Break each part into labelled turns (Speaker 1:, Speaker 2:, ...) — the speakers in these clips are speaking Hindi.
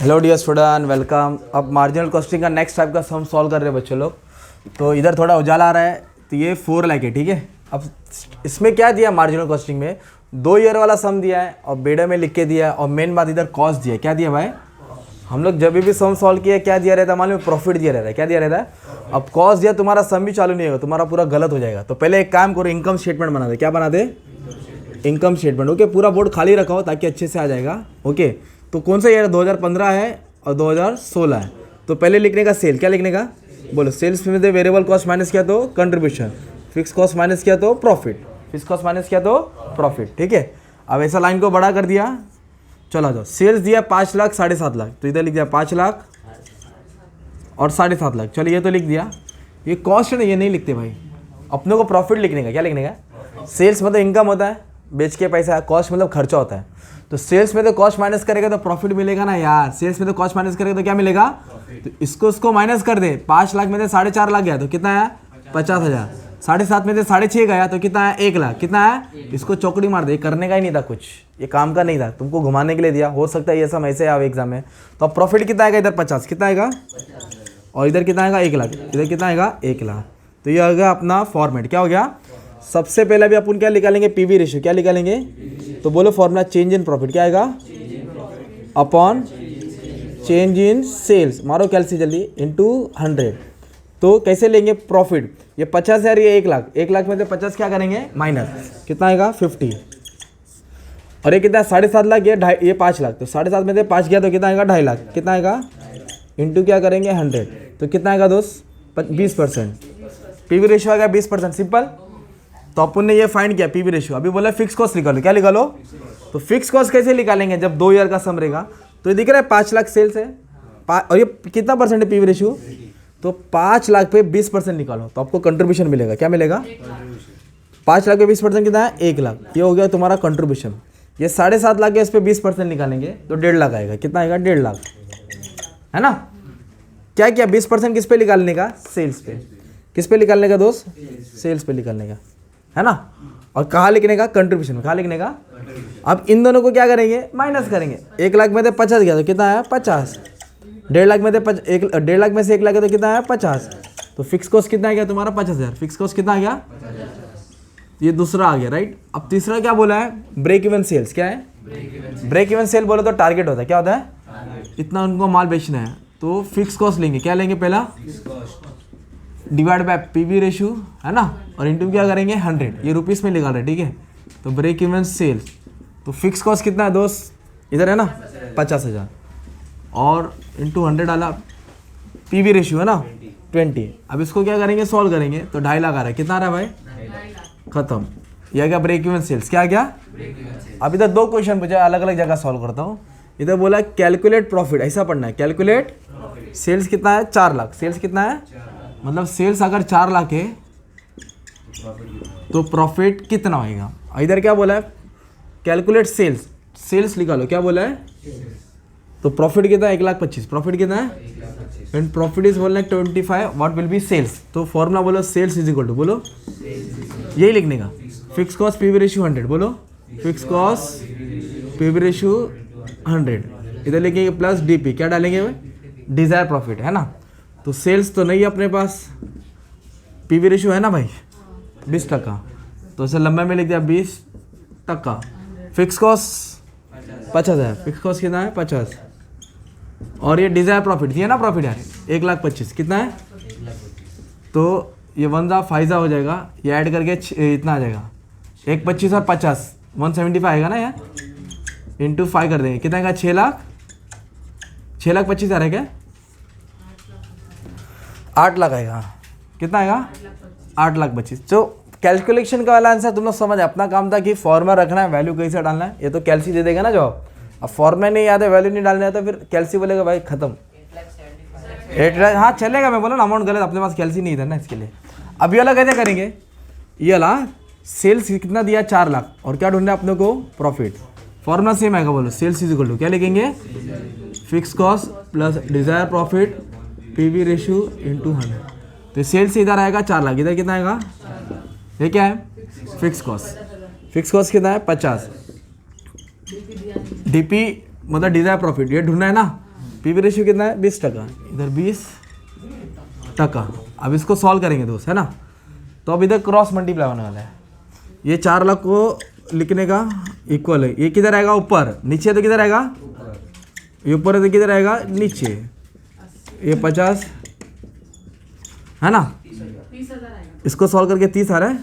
Speaker 1: Hello dear student, welcome. अब मार्जिनल कॉस्टिंग का नेक्स्ट टाइप का सम सॉल्व कर रहे हैं बच्चे लोग। तो इधर थोड़ा उजाला आ रहा है, तो ये 4 लाख है, ठीक है। अब इसमें क्या दिया मार्जिनल कॉस्टिंग में, 2 ईयर वाला सम दिया है और बेड़ा में लिख के दिया है, और मेन बात इधर कॉस्ट दिया है। क्या दिया भाई, हम लोग जब भी सम सॉल्व किया क्या दिया रहता है मालूम, प्रॉफिट दिया रहता है। क्या दिया रहता है, अब कॉस्ट दिया, तुम्हारा सम भी चालू नहीं होगा, तुम्हारा पूरा गलत हो जाएगा। तो पहले एक काम करो, इनकम स्टेटमेंट बना दे। क्या बना दे, इनकम स्टेटमेंट। ओके, पूरा बोर्ड खाली रखा हो ताकि अच्छे से आ जाएगा। ओके, तो कौन सा ईयर, 2015 है और 2016 है। तो पहले लिखने का सेल, क्या लिखने का बोलो, सेल्स में वेरिएबल कॉस्ट माइनस किया तो कंट्रीब्यूशन, फिक्स कॉस्ट माइनस किया तो प्रॉफिट, फिक्स कॉस्ट माइनस किया तो प्रॉफिट, ठीक है। अब ऐसा लाइन को बड़ा कर दिया, चलो जाओ। सेल्स दिया 5 लाख 7.5 लाख, तो इधर लिख दिया 5 लाख और 7.5 लाख। चलो ये तो लिख दिया। ये कॉस्ट है ना, ये नहीं लिखते भाई, अपनों को प्रॉफिट लिखने का। क्या लिखने का, सेल्स मतलब इनकम होता है, बेच के पैसा, कॉस्ट मतलब खर्चा होता है। तो सेल्स में तो कॉस्ट माइनस करेगा तो प्रॉफिट मिलेगा ना यार। सेल्स में तो कॉस्ट माइनस करेगा तो क्या मिलेगा, तो इसको माइनस कर दे। 5 लाख में से 4.5 लाख गया तो कितना आया, 50,000। 7.5 में से 6.5 गया तो कितना आया, 1 लाख। कितना आया, इसको चौकड़ी मार दे। करने का ही नहीं था कुछ, ये काम का नहीं था, तुमको घुमाने के लिए दिया। हो सकता है ये सब ऐसे आए एग्जाम में। तो अब प्रॉफिट कितना आएगा, इधर 50, कितना आएगा, और इधर कितना आएगा 1 लाख, इधर कितना आएगा 1 लाख। तो ये हो गया अपना फॉर्मेट। क्या हो गया, सबसे पहले भी अपन क्या निकालेंगे, पीवी रेशियो। क्या निकालेंगे, तो बोलो फॉर्मूला, चेंज इन प्रॉफिट। क्या आएगा, अपॉन चेंज इन सेल्स, मारो कैलसी जल्दी, इनटू 100। तो कैसे लेंगे प्रॉफिट, ये 50,000, ये 1 लाख। 1 लाख में से 50 क्या करेंगे माइनस, कितना आएगा 50। और ये कितना 7.5 लाख, ये 5 लाख। तो 7.5 में से 5 गया तो कितना आएगा 2.5 लाख। कितना आएगा, इंटू क्या करेंगे 100, तो कितना आएगा दोस्त 20%। पीवी रेशियो आएगा 20%, सिंपल। तो अपन ने ये फाइंड किया पीवी रेशियो। अभी बोला फिक्स कॉस्ट निकालो। क्या निकालो, तो फिक्स कॉस्ट कैसे निकालेंगे जब 2 ईयर का सम रहेगा। तो ये दिख रहा है 5 लाख सेल्स है, और ये कितना परसेंट है पीवी रेशियो, तो 5 लाख पे 20% निकालो तो आपको कंट्रीब्यूशन मिलेगा। क्या मिलेगा, 5 लाख पे 20% कितना है, 1 लाख। ये हो गया तुम्हारा कंट्रीब्यूशन। ये 7.5 लाख है, इस पर 20% निकालेंगे तो 1.5 लाख आएगा। कितना आएगा, 1.5 लाख, है ना। क्या किया, 20% किस पे निकालने का, सेल्स पे। किस पे निकालने का दोस्त, सेल्स पे निकालने का, है ना। और कहाँ लिखने का, कंट्रीब्यूशन। कहाँ लिखने का, अब इन दोनों को क्या करेंगे, माइनस करेंगे। 1 लाख में से 50 गया तो कितना आया 50। 1.5 लाख में से 1.5 लाख में से 1 लाख गया तो कितना आया 50। तो फिक्स कॉस्ट कितना आ गया तुम्हारा 50,000। फिक्स कॉस्ट कितना आ गया, ये दूसरा आ गया, राइट। अब तीसरा क्या बोला है, ब्रेक इवन सेल्स। क्या है, ब्रेक इवन सेल बोलो तो टारगेट होता है। क्या होता है, इतना उनको माल बेचना है। तो फिक्स कॉस्ट लेंगे। क्या लेंगे, पहला डिवाइड बाय पीवी रेशियो, है ना, और इंटू क्या करेंगे 100। ये रुपीस में निकाल रहे हैं, ठीक है। तो ब्रेक इवन सेल्स, तो फिक्स कॉस्ट कितना है दोस्त, इधर है ना 50,000, और इंटू 100 डाला, पीवी रेशियो है ना 20। अब इसको क्या करेंगे, सॉल्व करेंगे तो 2.5 लाख आ रहा है। कितना आ रहा है भाई, खत्म। ये आ गया ब्रेक इवन सेल्स। क्या आ गया, अब इधर 2 क्वेश्चन पूछा, अलग अलग जगह सॉल्व करता हूँ। इधर बोला कैलकुलेट प्रॉफिट, ऐसा पढ़ना है। कैलकुलेट सेल्स कितना है, 4 लाख। सेल्स कितना है, मतलब सेल्स अगर 4 लाख है तो प्रॉफिट कितना होएगा। इधर क्या बोला है, कैलकुलेट सेल्स, सेल्स निकालो। क्या बोला है, तो प्रॉफिट कितना है 1,25,000। प्रॉफिट कितना है, when profit is 1,25,000 what will be sales. तो फॉर्मूला बोलो, सेल्स इज इक्वल टू, बोलो यही लिखने का, फिक्स कॉस्ट पीवी रेशियो 100। बोलो फिक्स कॉस्ट पीवी रेशियो 100, इधर लिखेंगे प्लस डीपी। क्या डालेंगे, डिजायर प्रॉफिट, है ना। तो सेल्स तो नहीं है अपने पास, पीवी रेशियो है ना भाई 20%, तो इसे लंबे में लिख दिया 20%। फिक्स कॉस्ट 50,000, फिक्स कॉस्ट कितना है 50, और ये डिजायर प्रॉफिट दिया ना, प्रॉफिट यार 1,25,000 कितना है, तो ये 1,5 हो जाएगा, ये ऐड करके इतना आ जाएगा 1,25,000 और 50 175 आएगा ना यार, इंटू 5 कर देंगे। कितना आएगा 6,25,000 है क्या, 8 लाख आएगा। कितना आएगा 8,25,000। तो कैलकुलेशन का वाला आंसर तुम लोग समझ, अपना काम था कि फॉर्मूला रखना है, वैल्यू कैसे डालना है। ये तो कैलसी दे देगा ना जवाब। अब फॉर्मूला नहीं याद है, वैल्यू नहीं डालना है, तो फिर कैलसी बोलेगा भाई खत्म। 8 लाख, हाँ चलेगा, मैं बोला ना अमाउंट गलत, अपने पास कैलसी नहीं था ना इसके लिए। अब ये वाला कैसे करेंगे, ये वाला सेल्स कितना दिया 4 लाख, और क्या ढूंढना है अपने को, प्रॉफिट। फॉर्मूला सेम आएगा, बोलो सेल्स इज इक्वल टू क्या लिखेंगे, fix cost plus Dzire profit PV ratio into 100। तो सेल्स इधर आएगा 4 लाख, इधर कितना आएगा, ये क्या है फिक्स कॉस्ट। फिक्स कॉस्ट कितना है 50, डीपी मतलब डिजायर प्रॉफिट, ये ढूंढना है ना। पीवी रेशियो कितना है 20%, इधर 20%। अब इसको सॉल्व करेंगे दोस्त, है ना। तो अब इधर क्रॉस मल्टीप्लाई होने वाला है, ये 4 लाख को लिखने का इक्वल है, ये किधर आएगा ऊपर, नीचे तो किधर आएगा, ये ऊपर है तो किधर आएगा नीचे, ये 50 है ना। इसको सॉल्व करके 30 आ रहा है,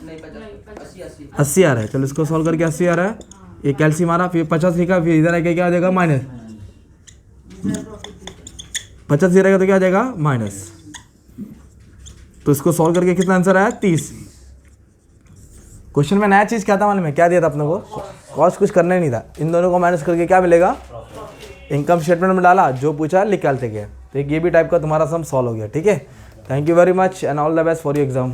Speaker 1: 80 आ रहा है। चलो इसको सॉल्व करके 80 आ रहा है, ये कैल्सी मारा, फिर 50 लिखा, फिर इधर आके क्या आ जाएगा माइनस, 50 इधर आएगा तो क्या आ जाएगा माइनस। तो इसको सॉल्व करके कितना आंसर आया 30। क्वेश्चन में नया चीज़ क्या था मालूम है, क्या दिया था अपने को, कॉस्ट कुछ करना ही नहीं था, इन दोनों को माइनस करके क्या मिलेगा, इनकम स्टेटमेंट में डाला, जो पूछा निकालते गए। तो एक ये भी टाइप का तुम्हारा सम सॉल्व हो गया, ठीक है। Thank you very much and all the best for your exam.